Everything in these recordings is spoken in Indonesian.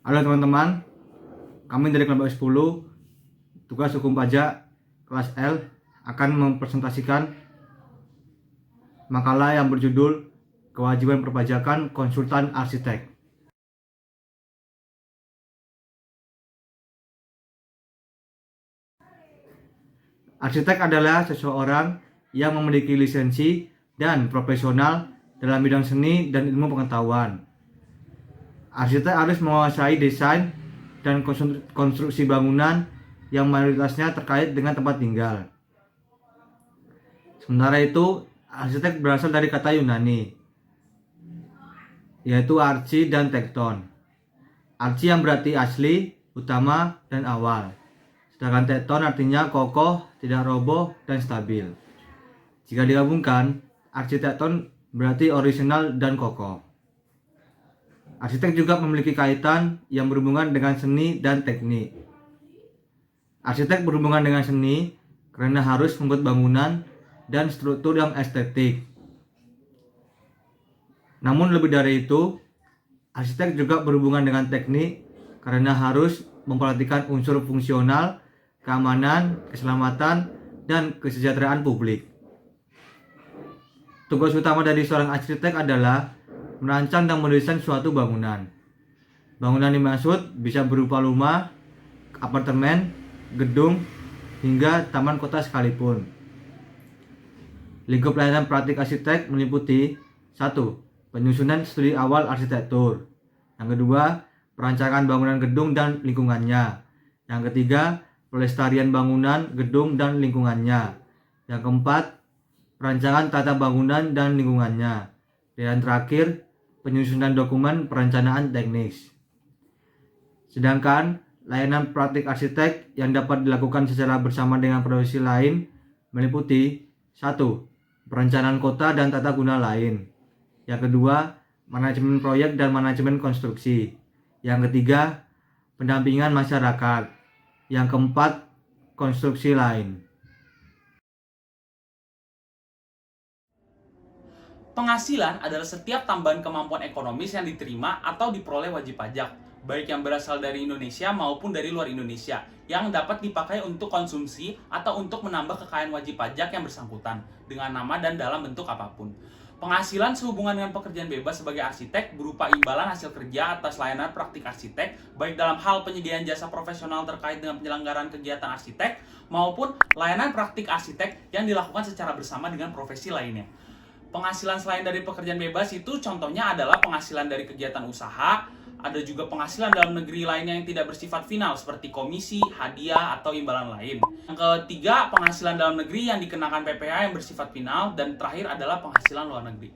Halo teman-teman, kami dari kelompok 10 tugas hukum pajak kelas L akan mempresentasikan makalah yang berjudul Kewajiban Perpajakan Konsultan Arsitek. Arsitek adalah seseorang yang memiliki lisensi dan profesional dalam bidang seni dan ilmu pengetahuan. Arsitek harus menguasai desain dan konstruksi bangunan yang mayoritasnya terkait dengan tempat tinggal. Sementara itu, arsitek berasal dari kata Yunani, yaitu archi dan tekton. Archi yang berarti asli, utama, dan awal. Sedangkan tekton artinya kokoh, tidak roboh, dan stabil. Jika digabungkan, arsitekton berarti orisinal dan kokoh. Arsitek juga memiliki kaitan yang berhubungan dengan seni dan teknik. Arsitek berhubungan dengan seni karena harus membuat bangunan dan struktur yang estetik. Namun lebih dari itu, arsitek juga berhubungan dengan teknik karena harus memperhatikan unsur fungsional, keamanan, keselamatan, dan kesejahteraan publik. Tugas utama dari seorang arsitek adalah merancang dan mendesain suatu bangunan. Bangunan dimaksud bisa berupa rumah, apartemen, gedung, hingga taman kota sekalipun. Lingkup layanan praktik arsitek meliputi 1. Penyusunan studi awal arsitektur. Yang kedua, perancangan bangunan gedung dan lingkungannya. Yang ketiga, pelestarian bangunan, gedung, dan lingkungannya. Yang keempat, perancangan tata bangunan dan lingkungannya. Dan yang terakhir, penyusunan dokumen perencanaan teknis. Sedangkan layanan praktik arsitek yang dapat dilakukan secara bersama dengan profesi lain meliputi 1. Perencanaan kota dan tata guna lain. Yang kedua, manajemen proyek dan manajemen konstruksi. Yang ketiga, pendampingan masyarakat. Yang keempat, konstruksi lain. Penghasilan adalah setiap tambahan kemampuan ekonomis yang diterima atau diperoleh wajib pajak, baik yang berasal dari Indonesia maupun dari luar Indonesia, yang dapat dipakai untuk konsumsi atau untuk menambah kekayaan wajib pajak yang bersangkutan, dengan nama dan dalam bentuk apapun. Penghasilan sehubungan dengan pekerjaan bebas sebagai arsitek berupa imbalan hasil kerja atas layanan praktik arsitek, baik dalam hal penyediaan jasa profesional terkait dengan penyelenggaraan kegiatan arsitek, maupun layanan praktik arsitek yang dilakukan secara bersama dengan profesi lainnya. Penghasilan selain dari pekerjaan bebas itu contohnya adalah penghasilan dari kegiatan usaha, ada juga penghasilan dalam negeri lainnya yang tidak bersifat final seperti komisi, hadiah, atau imbalan lain. Yang ketiga, penghasilan dalam negeri yang dikenakan PPh yang bersifat final, dan terakhir adalah penghasilan luar negeri.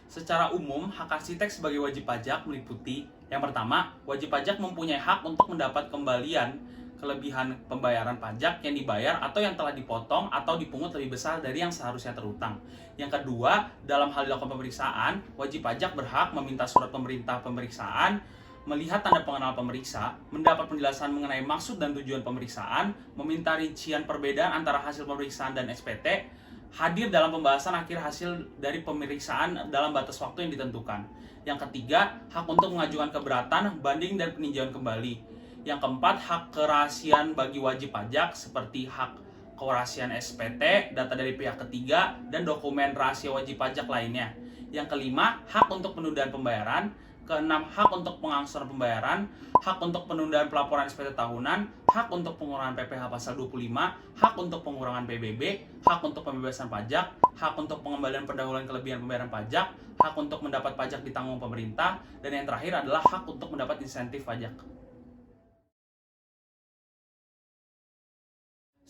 Secara umum, hak arsitek sebagai wajib pajak meliputi: yang pertama, wajib pajak mempunyai hak untuk mendapat kembalian kelebihan pembayaran pajak yang dibayar atau yang telah dipotong atau dipungut lebih besar dari yang seharusnya terhutang. Yang kedua, dalam hal dilakukan pemeriksaan, wajib pajak berhak meminta surat pemerintah pemeriksaan, melihat tanda pengenal pemeriksa, mendapat penjelasan mengenai maksud dan tujuan pemeriksaan, meminta rincian perbedaan antara hasil pemeriksaan dan SPT, hadir dalam pembahasan akhir hasil dari pemeriksaan dalam batas waktu yang ditentukan. Yang ketiga, hak untuk mengajukan keberatan, banding, dan peninjauan kembali. Yang keempat, hak kerahasiaan bagi wajib pajak seperti hak kerahasiaan SPT, data dari pihak ketiga, dan dokumen rahasia wajib pajak lainnya. Yang kelima, hak untuk penundaan pembayaran. Keenam, hak untuk pengangsuran pembayaran, hak untuk penundaan pelaporan SPT tahunan, hak untuk pengurangan PPh pasal 25, hak untuk pengurangan PBB, hak untuk pembebasan pajak, hak untuk pengembalian pendahuluan kelebihan pembayaran pajak, hak untuk mendapat pajak ditanggung pemerintah, dan yang terakhir adalah hak untuk mendapat insentif pajak.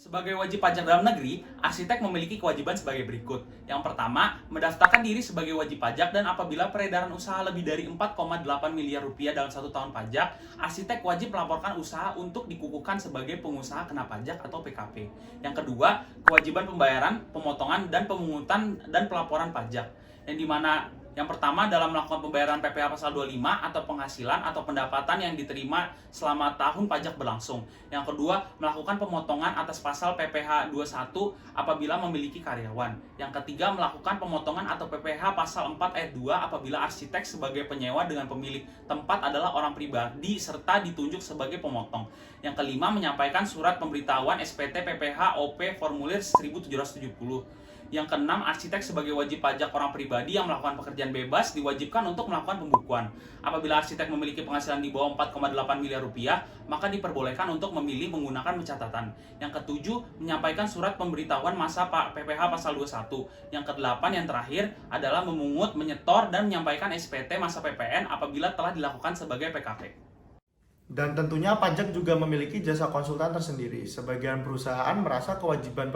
Sebagai wajib pajak dalam negeri, arsitek memiliki kewajiban sebagai berikut. Yang pertama, mendaftarkan diri sebagai wajib pajak, dan apabila peredaran usaha lebih dari 4,8 miliar rupiah dalam 1 tahun pajak, arsitek wajib melaporkan usaha untuk dikukuhkan sebagai pengusaha kena pajak atau PKP. Yang kedua, kewajiban pembayaran, pemotongan, dan pemungutan dan pelaporan pajak, yang dimana Yang pertama dalam melakukan pembayaran PPh pasal 25 atau penghasilan atau pendapatan yang diterima selama tahun pajak berlangsung. Yang kedua, melakukan pemotongan atas pasal PPh 21 apabila memiliki karyawan. Yang ketiga, melakukan pemotongan atau PPh pasal 4 ayat 2 apabila arsitek sebagai penyewa dengan pemilik tempat adalah orang pribadi serta ditunjuk sebagai pemotong. Yang kelima, menyampaikan surat pemberitahuan SPT PPh OP formulir 1770. Yang keenam, arsitek sebagai wajib pajak orang pribadi yang melakukan pekerjaan bebas diwajibkan untuk melakukan pembukuan. Apabila arsitek memiliki penghasilan di bawah 4,8 miliar rupiah, maka diperbolehkan untuk memilih menggunakan pencatatan. Yang ketujuh, menyampaikan surat pemberitahuan masa PPh pasal 21. Yang kedelapan, yang terakhir, adalah memungut, menyetor, dan menyampaikan SPT masa PPN apabila telah dilakukan sebagai PKP. Dan tentunya pajak juga memiliki jasa konsultan tersendiri. Sebagian perusahaan merasa kewajiban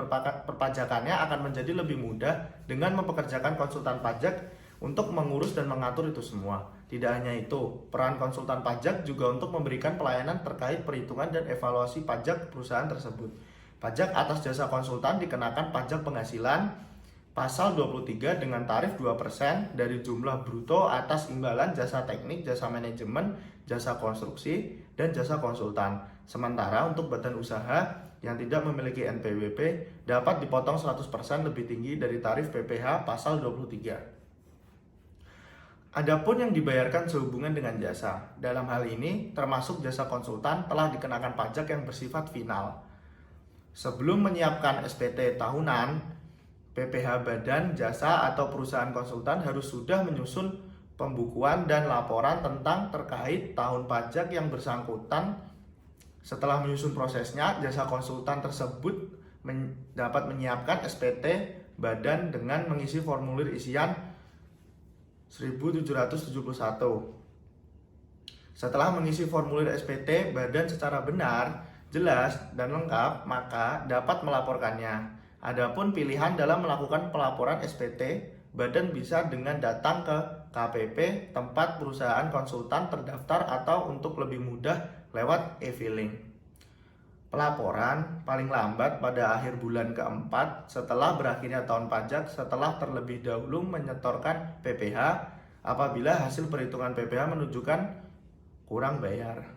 perpajakannya akan menjadi lebih mudah dengan mempekerjakan konsultan pajak untuk mengurus dan mengatur itu semua. Tidak hanya itu, peran konsultan pajak juga untuk memberikan pelayanan terkait perhitungan dan evaluasi pajak perusahaan tersebut. Pajak atas jasa konsultan dikenakan pajak penghasilan pasal 23 dengan tarif 2% dari jumlah bruto atas imbalan jasa teknik, jasa manajemen, jasa konstruksi, dan jasa konsultan. Sementara untuk badan usaha yang tidak memiliki NPWP dapat dipotong 100% lebih tinggi dari tarif PPh pasal 23. Adapun yang dibayarkan sehubungan dengan jasa, dalam hal ini termasuk jasa konsultan telah dikenakan pajak yang bersifat final. Sebelum menyiapkan SPT tahunan, PPh badan, jasa, atau perusahaan konsultan harus sudah menyusun pembukuan dan laporan tentang terkait tahun pajak yang bersangkutan. Setelah menyusun prosesnya, jasa konsultan tersebut dapat menyiapkan SPT badan dengan mengisi formulir isian 1771. Setelah mengisi formulir SPT badan secara benar, jelas, dan lengkap, maka dapat melaporkannya. Adapun pilihan dalam melakukan pelaporan SPT, badan bisa dengan datang ke KPP tempat perusahaan konsultan terdaftar atau untuk lebih mudah lewat e-filing. Pelaporan paling lambat pada akhir bulan keempat setelah berakhirnya tahun pajak setelah terlebih dahulu menyetorkan PPh apabila hasil perhitungan PPh menunjukkan kurang bayar.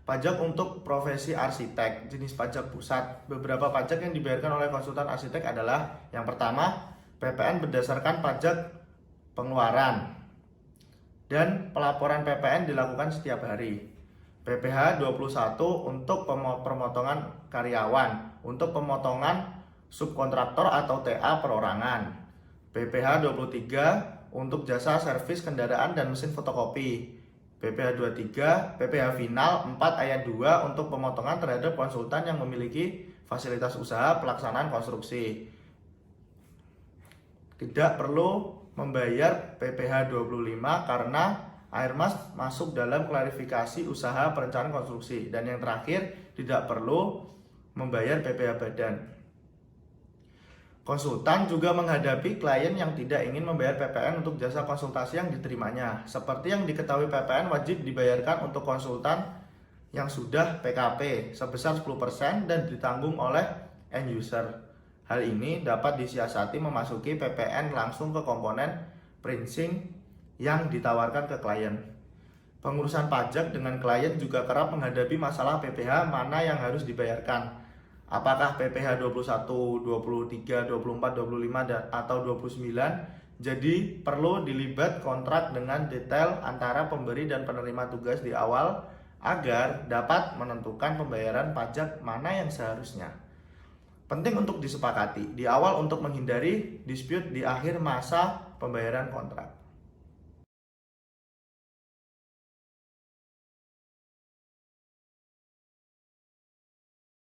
Pajak untuk profesi arsitek, jenis pajak pusat. Beberapa pajak yang dibayarkan oleh konsultan arsitek adalah: yang pertama, PPN berdasarkan pajak pengeluaran dan pelaporan PPN dilakukan setiap hari. PPh 21 untuk pemotongan karyawan, untuk pemotongan subkontraktor atau TA perorangan. PPh 23 untuk jasa servis kendaraan dan mesin fotokopi. PPh 23, PPh final 4 ayat 2 untuk pemotongan terhadap konsultan yang memiliki fasilitas usaha pelaksanaan konstruksi. Tidak perlu membayar PPh 25 karena Airmas masuk dalam klarifikasi usaha perencanaan konstruksi. Dan yang terakhir, tidak perlu membayar PPh badan. Konsultan juga menghadapi klien yang tidak ingin membayar PPN untuk jasa konsultasi yang diterimanya. Seperti yang diketahui, PPN wajib dibayarkan untuk konsultan yang sudah PKP sebesar 10% dan ditanggung oleh end user. Hal ini dapat disiasati memasuki PPN langsung ke komponen pricing yang ditawarkan ke klien. Pengurusan pajak dengan klien juga kerap menghadapi masalah PPh mana yang harus dibayarkan. Apakah PPh 21, 23, 24, 25, atau 29? Jadi perlu dilibat kontrak dengan detail antara pemberi dan penerima tugas di awal agar dapat menentukan pembayaran pajak mana yang seharusnya. Penting untuk disepakati di awal untuk menghindari dispute di akhir masa pembayaran kontrak.